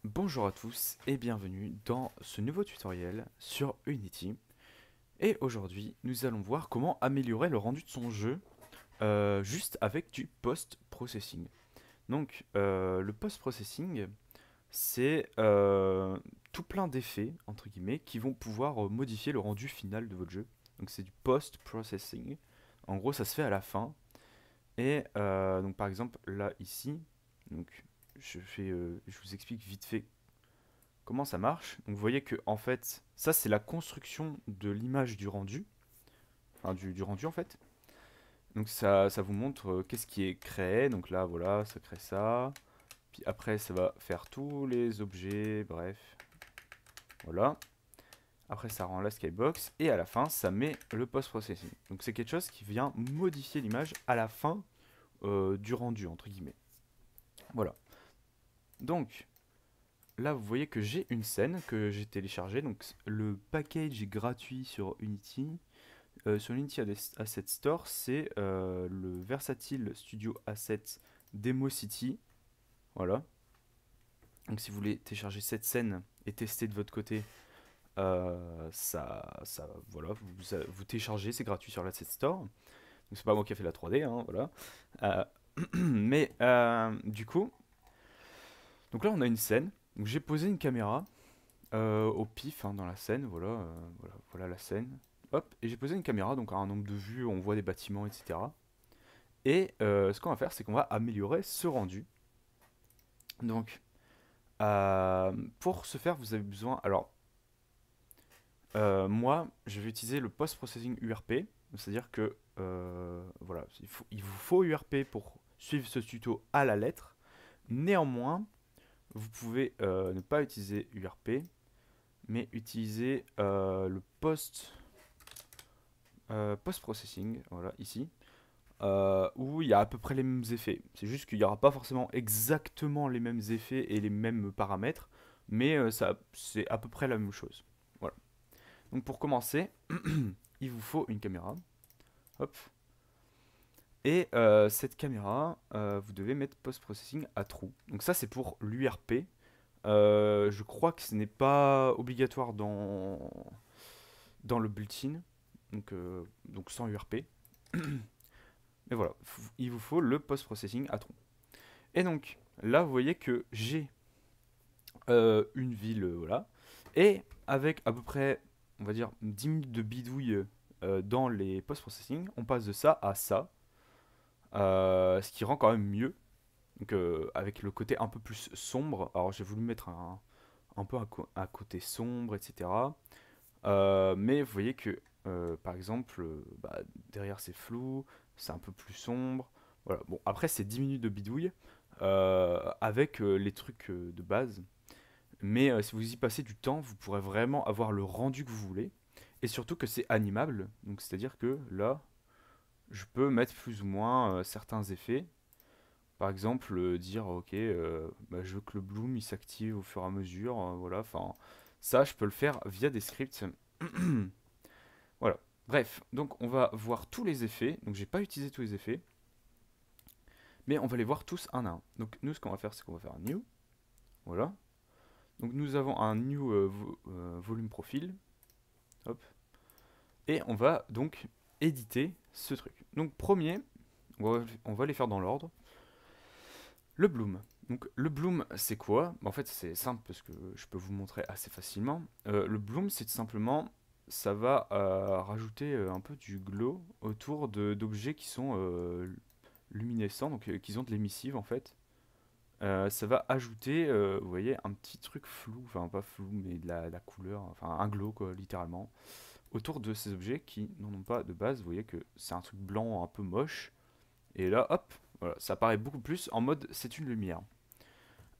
Bonjour à tous et bienvenue dans ce nouveau tutoriel sur Unity. Et aujourd'hui, nous allons voir comment améliorer le rendu de son jeu juste avec du post-processing. Donc, le post-processing, c'est tout plein d'effets, entre guillemets, qui vont pouvoir modifier le rendu final de votre jeu. Donc, c'est du post-processing. En gros, ça se fait à la fin. Et donc, par exemple, là, ici, donc, je vous explique vite fait comment ça marche. Donc vous voyez que en fait, ça c'est la construction de l'image du rendu, enfin du rendu en fait. Donc ça vous montre qu'est-ce qui est créé. Donc là voilà, ça crée ça. Puis après ça va faire tous les objets, bref, voilà. Après ça rend la skybox et à la fin ça met le post-processing. Donc c'est quelque chose qui vient modifier l'image à la fin du rendu entre guillemets. Voilà. Donc là, vous voyez que j'ai une scène que j'ai téléchargée. Donc, le package est gratuit sur Unity. Sur Unity Asset Store, c'est le Versatile Studio Asset Demo City. Voilà. Donc, si vous voulez télécharger cette scène et tester de votre côté, voilà, vous téléchargez, c'est gratuit sur l'Asset Store. Donc, c'est pas moi qui ai fait la 3D, hein, voilà. Euh, mais du coup, donc là, on a une scène. Donc, j'ai posé une caméra au pif hein, dans la scène, voilà la scène. Hop, et j'ai posé une caméra, donc à un nombre de vues, on voit des bâtiments, etc. Et ce qu'on va faire, c'est qu'on va améliorer ce rendu. Donc, pour ce faire, vous avez besoin. Alors, moi, je vais utiliser le post-processing URP, c'est-à-dire que voilà, il vous faut URP pour suivre ce tuto à la lettre. Néanmoins, vous pouvez ne pas utiliser URP, mais utiliser le post-processing, voilà, ici, où il y a à peu près les mêmes effets. C'est juste qu'il n'y aura pas forcément exactement les mêmes effets et les mêmes paramètres, mais c'est à peu près la même chose. Voilà. Donc pour commencer, il vous faut une caméra. Hop. Et cette caméra, vous devez mettre post-processing à true. Donc ça, c'est pour l'URP. Je crois que ce n'est pas obligatoire dans le built-in, donc sans URP. Mais voilà, il vous faut le post-processing à tronc. Et donc, là, vous voyez que j'ai une ville, voilà. Et avec à peu près, on va dire, 10 minutes de bidouille dans les post-processing, on passe de ça à ça. Ce qui rend quand même mieux. Donc, avec le côté un peu plus sombre. Alors, j'ai voulu mettre un peu à côté sombre, etc. Mais vous voyez que, par exemple, bah, derrière c'est flou, c'est un peu plus sombre. Voilà. Bon, après c'est 10 minutes de bidouille avec les trucs de base. Mais si vous y passez du temps, vous pourrez vraiment avoir le rendu que vous voulez. Et surtout que c'est animable. Donc c'est-à-dire que là, je peux mettre plus ou moins certains effets. Par exemple, dire ok, bah, je veux que le bloom il s'active au fur et à mesure. Voilà, enfin, ça je peux le faire via des scripts. Voilà. Bref, donc on va voir tous les effets. Donc j'ai pas utilisé tous les effets, mais on va les voir tous un à un. Donc nous, ce qu'on va faire, c'est qu'on va faire un new. Voilà. Donc nous avons un new volume profil. Hop. Et on va donc éditer ce truc. Donc premier, on va les faire dans l'ordre. Le bloom. Donc le bloom, c'est quoi? En fait, c'est simple parce que je peux vous montrer assez facilement. Le bloom, c'est simplement, ça va rajouter un peu du glow autour d'objets qui sont luminescents, donc qui ont de l'émissive en fait. Ça va ajouter, vous voyez, un petit truc flou, enfin pas flou, mais de la couleur, enfin un glow quoi, littéralement, autour de ces objets qui n'en ont pas de base. Vous voyez que c'est un truc blanc un peu moche. Et là, hop, voilà, ça apparaît beaucoup plus en mode c'est une lumière.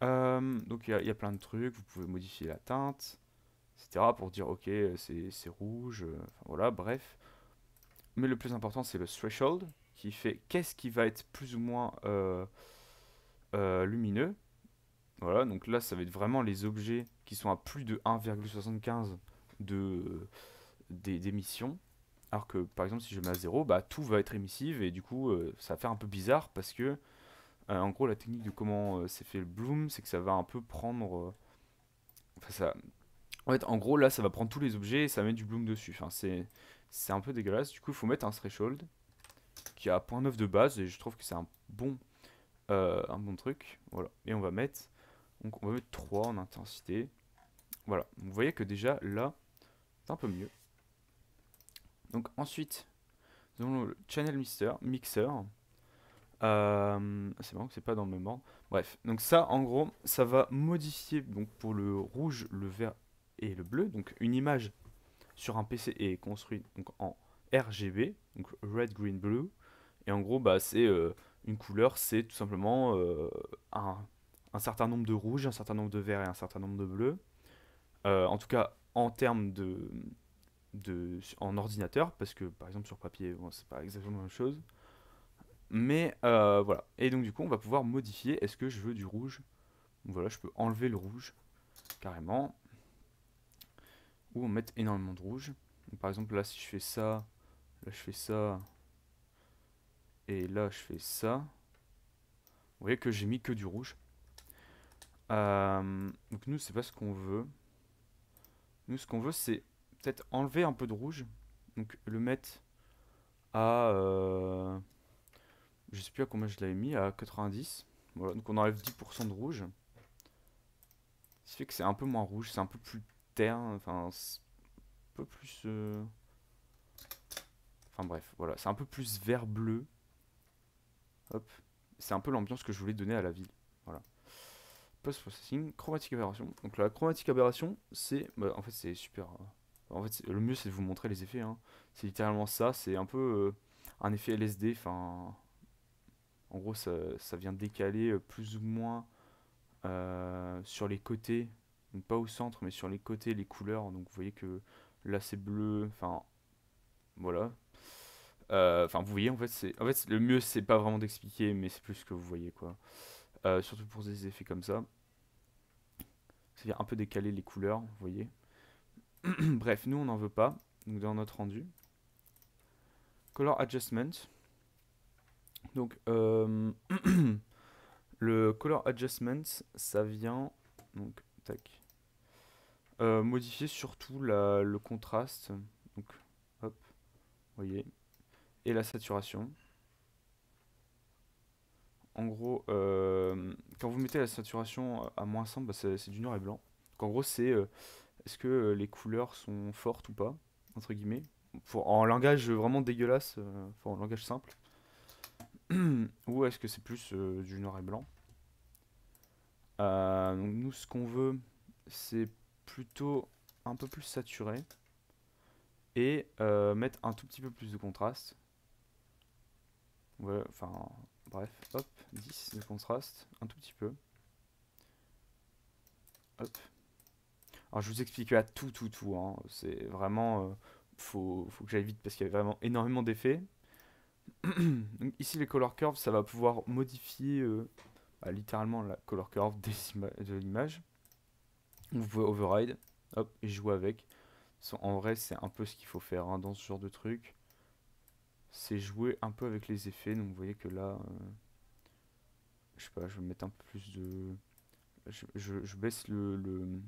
Donc il y a plein de trucs, vous pouvez modifier la teinte, etc. pour dire ok c'est rouge, enfin voilà, bref. Mais le plus important c'est le threshold qui fait qu'est-ce qui va être plus ou moins lumineux. Voilà, donc là ça va être vraiment les objets qui sont à plus de 1,75 de, d'émission. Alors que par exemple si je mets à 0, bah, tout va être émissive et du coup ça va faire un peu bizarre parce que en gros la technique de comment c'est fait le bloom c'est que ça va un peu prendre Enfin, ça, en fait, en gros, là, ça va prendre tous les objets et ça met du bloom dessus. Enfin, c'est un peu dégueulasse. Du coup, il faut mettre un threshold qui a 0.9 de base et je trouve que c'est un bon truc. Voilà. Et donc, on va mettre 3 en intensité. Voilà. Vous voyez que déjà, là, c'est un peu mieux. Donc, ensuite, nous avons le channel mixer. C'est marrant que c'est pas dans le même ordre. Bref, donc ça, en gros, ça va modifier donc pour le rouge, le vert et le bleu. Donc, une image sur un PC est construite donc en RGB, donc Red, Green, Blue. Et en gros, bah, c'est une couleur, c'est tout simplement un certain nombre de rouges, un certain nombre de verts et un certain nombre de bleus. En tout cas, en termes en ordinateur, parce que par exemple sur papier, bon, c'est pas exactement la même chose. Mais voilà. Et donc du coup, on va pouvoir modifier. Est-ce que je veux du rouge? Donc, voilà, je peux enlever le rouge carrément, ou mettre énormément de rouge. Donc, par exemple, là, si je fais ça, là, je fais ça, et là, je fais ça. Vous voyez que j'ai mis que du rouge. Donc nous, c'est pas ce qu'on veut. Nous, ce qu'on veut, c'est peut-être enlever un peu de rouge. Donc le mettre à... je sais plus à combien je l'avais mis, à 90. Voilà, donc on enlève 10% de rouge. Ce qui fait que c'est un peu moins rouge, c'est un peu plus terne, enfin, c'est un peu plus... Enfin bref, voilà, c'est un peu plus vert-bleu. Hop. C'est un peu l'ambiance que je voulais donner à la ville. Voilà. Post-processing, chromatic aberration. Donc la chromatic aberration, c'est... bah, en fait, c'est super... en fait, le mieux, c'est de vous montrer les effets, hein. C'est littéralement ça, c'est un peu un effet LSD, enfin... En gros, ça vient décaler plus ou moins sur les côtés, donc pas au centre, mais sur les côtés, les couleurs. Donc vous voyez que là c'est bleu, enfin voilà. Enfin, vous voyez, en fait, le mieux c'est pas vraiment d'expliquer, mais c'est plus ce que vous voyez quoi. Surtout pour des effets comme ça. Ça vient un peu décaler les couleurs, vous voyez. Bref, nous on n'en veut pas, donc dans notre rendu. Color adjustment. Donc, le color adjustment, ça vient. Donc, tac. Modifier surtout le contraste. Donc, hop, vous voyez. Et la saturation. En gros, quand vous mettez la saturation à -100, bah, c'est du noir et blanc. Donc, en gros, c'est est-ce que les couleurs sont fortes ou pas, entre guillemets. En langage vraiment dégueulasse, enfin en langage simple. Ou est-ce que c'est plus du noir et blanc. Donc nous, ce qu'on veut, c'est plutôt un peu plus saturé et mettre un tout petit peu plus de contraste. Ouais, enfin, bref, hop, 10 de contraste, un tout petit peu. Hop. Alors je vous explique là tout, hein. C'est vraiment, faut que j'aille vite parce qu'il y a vraiment énormément d'effets. Donc ici les color curves, ça va pouvoir modifier bah, littéralement la color curve de l'image. Vous pouvez override, hop, et jouer avec. En vrai, c'est un peu ce qu'il faut faire hein, dans ce genre de truc. C'est jouer un peu avec les effets. Donc vous voyez que là, je sais pas, je vais mettre un peu plus de... Je baisse le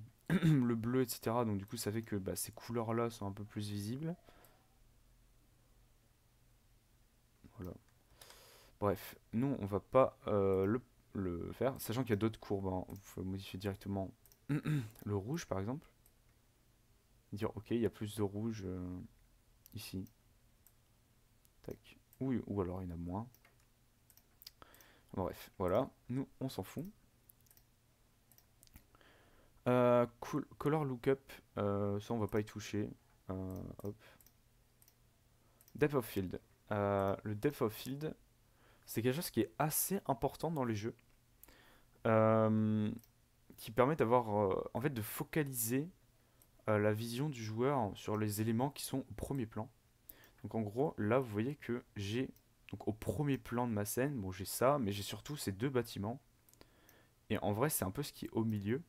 bleu, etc. Donc du coup, ça fait que bah, ces couleurs-là sont un peu plus visibles. Voilà. Bref, nous, on va pas le faire. Sachant qu'il y a d'autres courbes. Hein. Vous pouvez modifier directement le rouge, par exemple. Dire, ok, il y a plus de rouge ici. Tac. Ou alors il y en a moins. Bref, voilà. Nous, on s'en fout. Color lookup, ça on va pas y toucher. Hop. Depth of field. Le depth of field, c'est quelque chose qui est assez important dans les jeux, euh, qui permet d'avoir, en fait, de focaliser la vision du joueur sur les éléments qui sont au premier plan. Donc en gros, là vous voyez que j'ai donc au premier plan de ma scène, bon j'ai ça, mais j'ai surtout ces deux bâtiments. Et en vrai, c'est un peu ce qui est au milieu.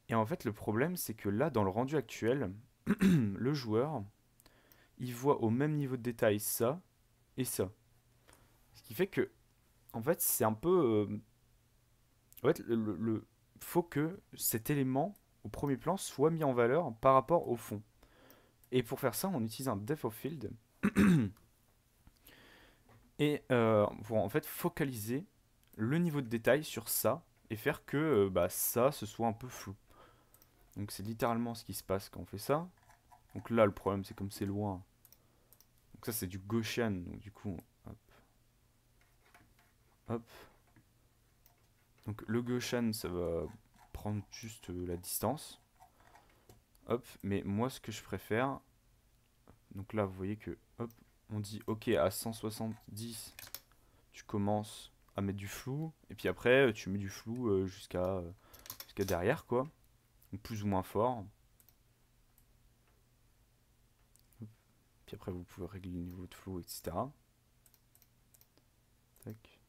Et en fait, le problème, c'est que là, dans le rendu actuel, le joueur, il voit au même niveau de détail ça et ça. Ce qui fait que, en fait, c'est un peu. En fait, faut que cet élément au premier plan soit mis en valeur par rapport au fond. Et pour faire ça, on utilise un depth of field et pour en fait focaliser le niveau de détail sur ça et faire que bah, ça ce soit un peu flou. Donc c'est littéralement ce qui se passe quand on fait ça. Donc là le problème c'est comme c'est loin. Donc ça c'est du Gaussian, donc du coup hop, hop. Donc le Gaussian ça va prendre juste la distance. Hop, mais moi ce que je préfère, donc là vous voyez que hop, on dit ok à 170 tu commences à mettre du flou et puis après tu mets du flou jusqu'à derrière quoi, donc plus ou moins fort. Puis après vous pouvez régler le niveau de flou etc. Tac.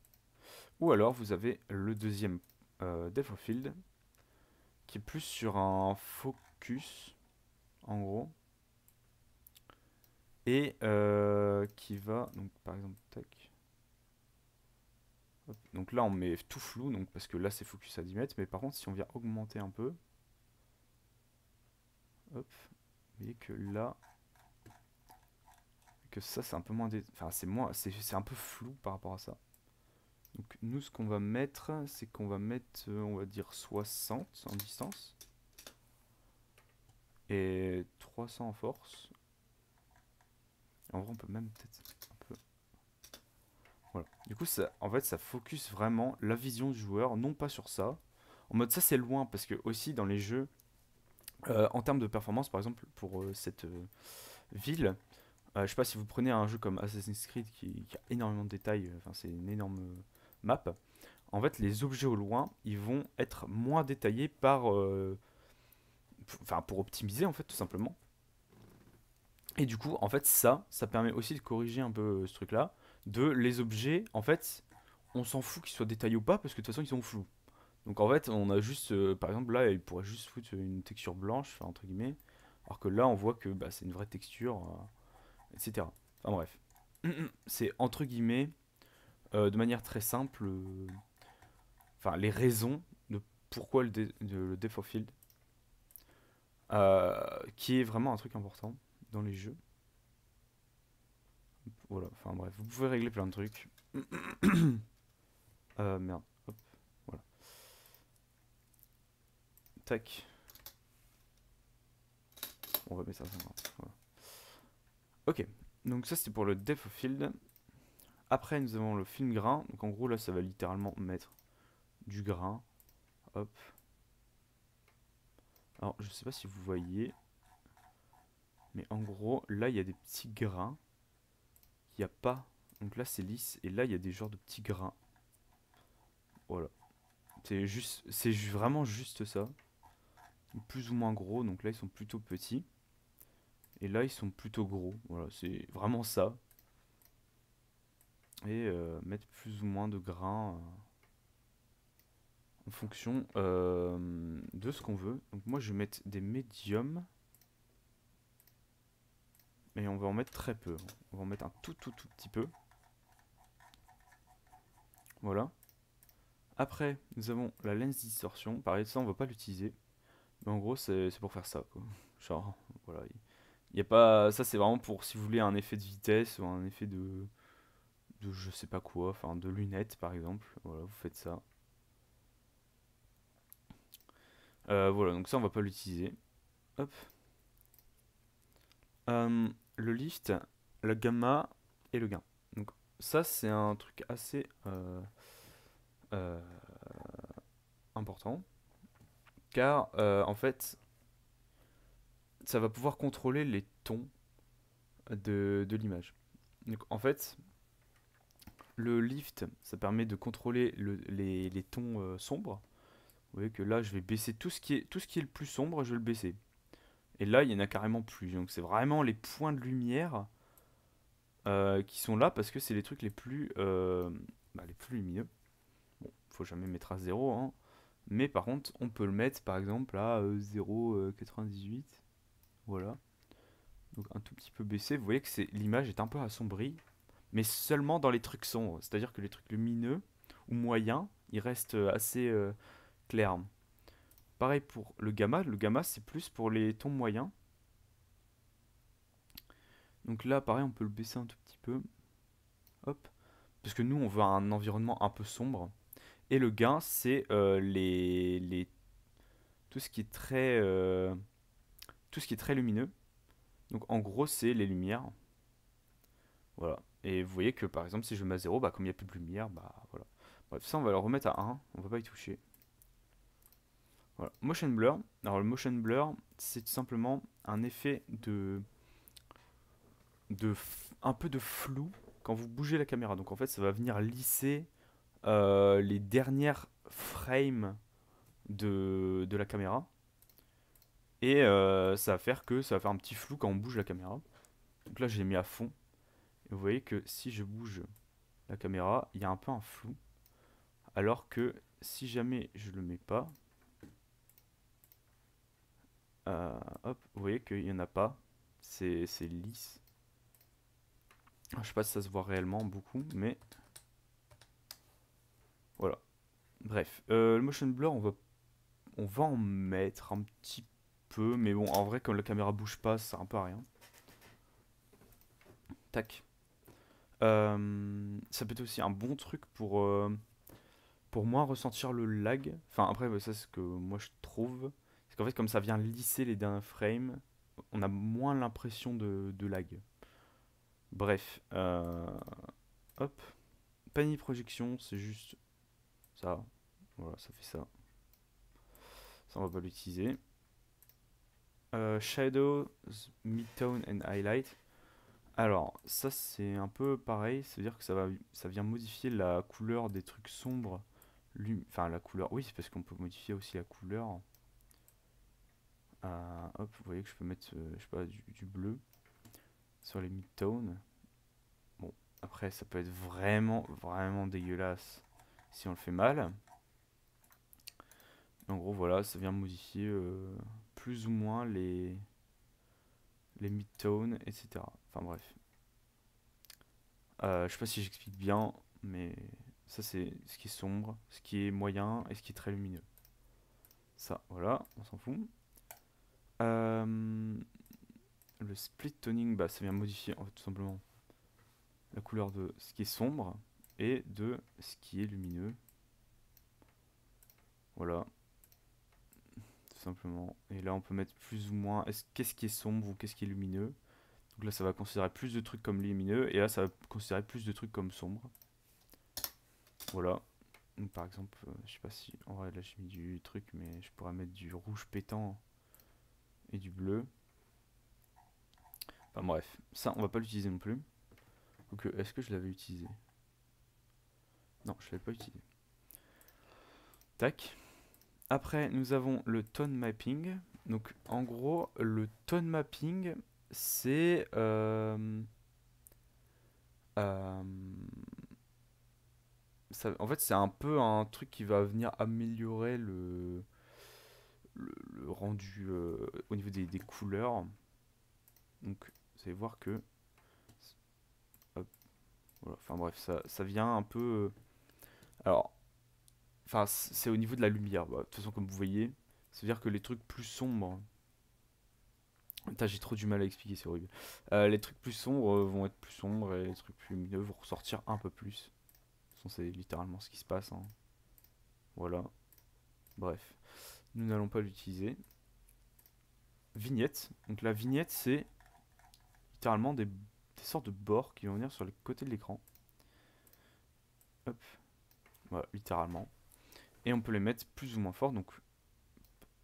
Ou alors vous avez le deuxième depth of field qui est plus sur un focus en gros et qui va donc par exemple tac. Hop. Donc là on met tout flou donc parce que là c'est focus à 10 mètres, mais par contre si on vient augmenter un peu, hop, vous voyez que là que ça c'est un peu moins enfin c'est moins c'est un peu flou par rapport à ça. Donc nous ce qu'on va mettre c'est qu'on va mettre on va dire 60 en distance et 300 en force. En vrai on peut même peut-être un peu, voilà. Du coup ça, en fait ça focus vraiment la vision du joueur, non pas sur ça. En mode ça c'est loin parce que aussi dans les jeux en termes de performance par exemple pour cette ville, je sais pas si vous prenez un jeu comme Assassin's Creed qui a énormément de détails, enfin c'est une énorme map. En fait les objets au loin ils vont être moins détaillés par enfin pour optimiser en fait tout simplement. Et du coup en fait ça permet aussi de corriger un peu ce truc là, de les objets en fait on s'en fout qu'ils soient détaillés ou pas parce que de toute façon ils sont flous. Donc en fait on a juste par exemple là il pourrait juste foutre une texture blanche enfin, entre guillemets, alors que là on voit que bah, c'est une vraie texture etc. Enfin bref, c'est entre guillemets de manière très simple enfin les raisons de pourquoi le depth of field qui est vraiment un truc important dans les jeux. Voilà, enfin bref, vous pouvez régler plein de trucs. Merde, hop, voilà. Tac. On va mettre ça. Voilà. Ok, donc ça c'était pour le depth of field. Après nous avons le film grain. Donc en gros là ça va littéralement mettre du grain. Hop. Alors je sais pas si vous voyez. Mais en gros là il y a des petits grains. Il n'y a pas. Donc là c'est lisse. Et là il y a des genres de petits grains. Voilà. C'est vraiment juste ça. Plus ou moins gros. Donc là ils sont plutôt petits. Et là ils sont plutôt gros. Voilà, c'est vraiment ça. Et mettre plus ou moins de grains en fonction de ce qu'on veut. Donc moi je vais mettre des médiums. Mais on va en mettre très peu. On va en mettre un tout petit peu. Voilà. Après, nous avons la lens distortion. Pareil, ça on va pas l'utiliser. Mais en gros, c'est pour faire ça, quoi. Genre, voilà. Il y a pas. Ça, c'est vraiment pour si vous voulez un effet de vitesse ou un effet de je sais pas quoi. Enfin, de lunettes, par exemple. Voilà, vous faites ça. Voilà, donc ça, on va pas l'utiliser. Hop. Le lift, la gamma et le gain. Donc, ça, c'est un truc assez euh, important. Car, en fait, ça va pouvoir contrôler les tons de l'image. Donc en fait, le lift, ça permet de contrôler les tons sombres. Vous voyez que là, je vais baisser tout ce qui est le plus sombre, je vais le baisser. Et là, il y en a carrément plus. Donc c'est vraiment les points de lumière qui sont là parce que c'est les trucs les plus lumineux. Bon, faut jamais mettre à 0, hein. Mais par contre, on peut le mettre par exemple à 0,98. Voilà. Donc un tout petit peu baissé. Vous voyez que l'image est un peu assombrie, mais seulement dans les trucs sombres. C'est-à-dire que les trucs lumineux ou moyens, ils restent assez clairs. pareil pour le gamma c'est plus pour les tons moyens. Donc là pareil on peut le baisser un tout petit peu, hop, parce que nous on veut un environnement un peu sombre. Et le gain c'est tout ce qui est très lumineux. Donc en gros c'est les lumières. Voilà. Et vous voyez que par exemple si je mets à 0, bah, comme il n'y a plus de lumière, bah voilà. Bref, ça on va le remettre à 1, on va pas y toucher. Voilà. Motion blur. Alors le motion blur, c'est tout simplement un effet un peu de flou quand vous bougez la caméra. Donc en fait ça va venir lisser les dernières frames de la caméra. Et ça va faire un petit flou quand on bouge la caméra. Donc là j'ai mis à fond. Et vous voyez que si je bouge la caméra, il y a un peu un flou. Alors que si jamais je le mets pas, hop, vous voyez qu'il n'y en a pas. C'est lisse. Je sais pas si ça se voit réellement beaucoup, mais voilà. Bref, le motion blur, on va en mettre un petit peu, mais bon, en vrai, comme la caméra bouge pas, ça sert un peu à rien. Tac. Ça peut être aussi un bon truc pour moins ressentir le lag. Enfin, après, ça, c'est ce que moi je trouve. C'est qu'en fait, comme ça vient lisser les derniers frames, on a moins l'impression de lag. Bref, hop. Penny projection, c'est juste ça. Voilà, ça fait ça. Ça, on va pas l'utiliser. Shadows, Midtone and Highlight. Alors, ça c'est un peu pareil, c'est-à-dire que ça vient modifier la couleur des trucs sombres. Enfin, la couleur, oui, c'est parce qu'on peut modifier aussi la couleur. Hop, vous voyez que je peux mettre, je sais pas, du bleu sur les midtones. Bon, après, ça peut être vraiment, vraiment dégueulasse si on le fait mal. Mais en gros, voilà, ça vient modifier plus ou moins les midtones, etc. Enfin bref. Je sais pas si j'explique bien, mais ça c'est ce qui est sombre, ce qui est moyen et ce qui est très lumineux. Ça, voilà, on s'en fout. Le split toning, bah, ça vient modifier en fait, tout simplement la couleur de ce qui est sombre et de ce qui est lumineux. Voilà, tout simplement. Et là, on peut mettre plus ou moins qu'est-ce qui est sombre ou qu'est-ce qui est lumineux. Donc là, ça va considérer plus de trucs comme lumineux et là, ça va considérer plus de trucs comme sombre. Voilà. Donc, par exemple, je sais pas si en vrai là j'ai mis du truc, mais je pourrais mettre du rouge pétant et du bleu. Enfin bref, ça on va pas l'utiliser non plus. Donc est-ce que je l'avais utilisé? Non, je l'avais pas utilisé. Tac. Après, nous avons le tone mapping. Donc en gros, le tone mapping, c'est euh, en fait, c'est un peu un truc qui va venir améliorer le rendu au niveau des couleurs. Donc, vous allez voir que hop, voilà. Enfin bref, ça vient un peu. Alors, enfin, c'est au niveau de la lumière. Bah, de toute façon, comme vous voyez, c'est-à-dire que les trucs plus sombres. Putain, j'ai trop du mal à expliquer, c'est horrible. Les trucs plus sombres vont être plus sombres et les trucs plus lumineux vont ressortir un peu plus. De toute façon, c'est littéralement ce qui se passe, hein. Voilà. Bref, nous n'allons pas l'utiliser. Vignette. Donc la vignette, c'est littéralement des sortes de bords qui vont venir sur les côtés de l'écran. Hop. Voilà, littéralement. Et on peut les mettre plus ou moins fort, donc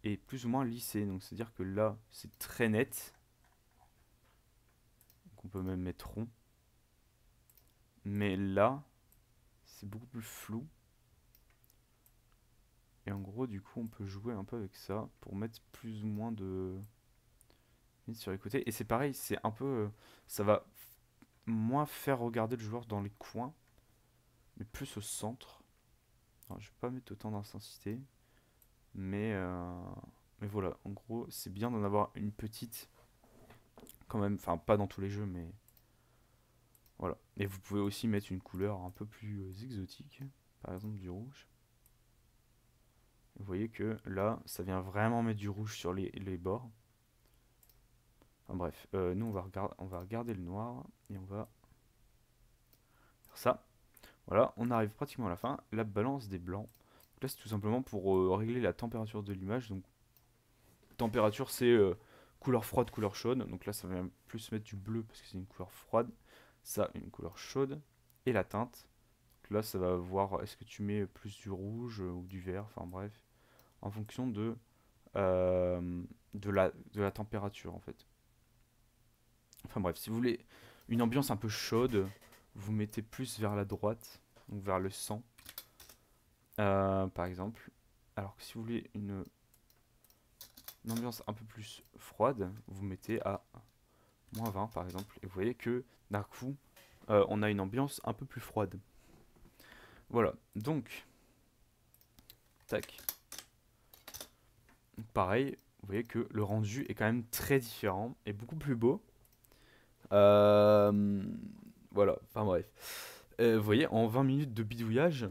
et plus ou moins lissés. Donc c'est à dire que là, c'est très net. Donc on peut même mettre rond. Mais là, c'est beaucoup plus flou. Et en gros, du coup, on peut jouer un peu avec ça pour mettre plus ou moins de sur les côtés. Et c'est pareil, c'est un peu, ça va moins faire regarder le joueur dans les coins, mais plus au centre. Alors, je vais pas mettre autant d'intensité, mais mais voilà. En gros, c'est bien d'en avoir une petite, quand même. Enfin, pas dans tous les jeux, mais voilà. Et vous pouvez aussi mettre une couleur un peu plus exotique, par exemple du rouge. Vous voyez que là, ça vient vraiment mettre du rouge sur les bords. Enfin, bref, nous on va regarder le noir et on va faire ça. Voilà, on arrive pratiquement à la fin. La balance des blancs. Donc là, c'est tout simplement pour régler la température de l'image. Donc, température, c'est couleur froide, couleur chaude. Donc là, ça va plus mettre du bleu parce que c'est une couleur froide. Ça, une couleur chaude. Et la teinte. Donc là, ça va voir est-ce que tu mets plus du rouge ou du vert. Enfin bref, en fonction euh, de la température en fait. Enfin bref, si vous voulez une ambiance un peu chaude, vous mettez plus vers la droite, donc vers le sang, par exemple. Alors que si vous voulez une ambiance un peu plus froide, vous mettez à -20 par exemple. Et vous voyez que d'un coup, on a une ambiance un peu plus froide. Voilà, donc, tac. Donc, pareil, vous voyez que le rendu est quand même très différent et beaucoup plus beau. Euh, voilà, enfin bref. Vous voyez, en 20 minutes de bidouillage,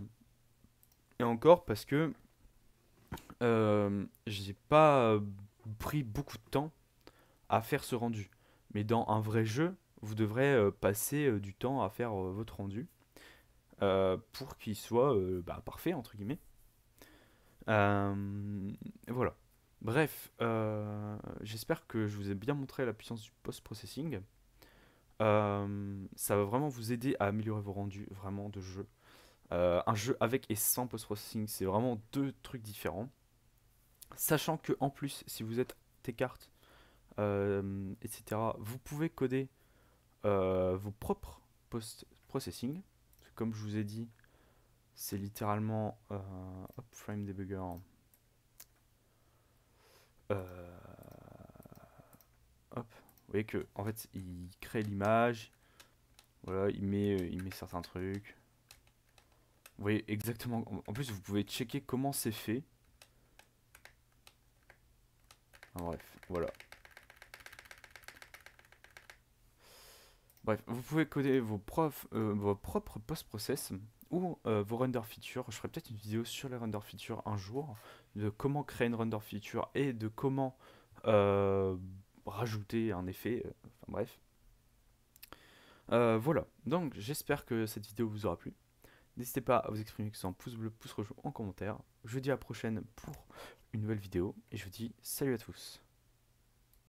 et encore parce que j'ai pas pris beaucoup de temps à faire ce rendu. Mais dans un vrai jeu, vous devrez passer du temps à faire votre rendu pour qu'il soit parfait, entre guillemets. Voilà. Bref, j'espère que je vous ai bien montré la puissance du post-processing. Ça va vraiment vous aider à améliorer vos rendus vraiment de jeu. Un jeu avec et sans post-processing, c'est vraiment deux trucs différents. Sachant que en plus, si vous êtes T-Cart, etc., vous pouvez coder vos propres post-processing. Comme je vous ai dit, c'est littéralement hop, Frame Debugger. Euh, hop, vous voyez que en fait, il crée l'image. Voilà, il met certains trucs. Vous voyez exactement. En plus, vous pouvez checker comment c'est fait. Enfin, bref, voilà. Bref, vous pouvez coder vos propres post-process ou vos render features. Je ferai peut-être une vidéo sur les render features un jour, de comment créer une render feature et de comment rajouter un effet. Enfin bref. Voilà, donc j'espère que cette vidéo vous aura plu. N'hésitez pas à vous exprimer que ce soit en pouce bleu, pouce rouge ou en commentaire. Je vous dis à la prochaine pour une nouvelle vidéo et je vous dis salut à tous.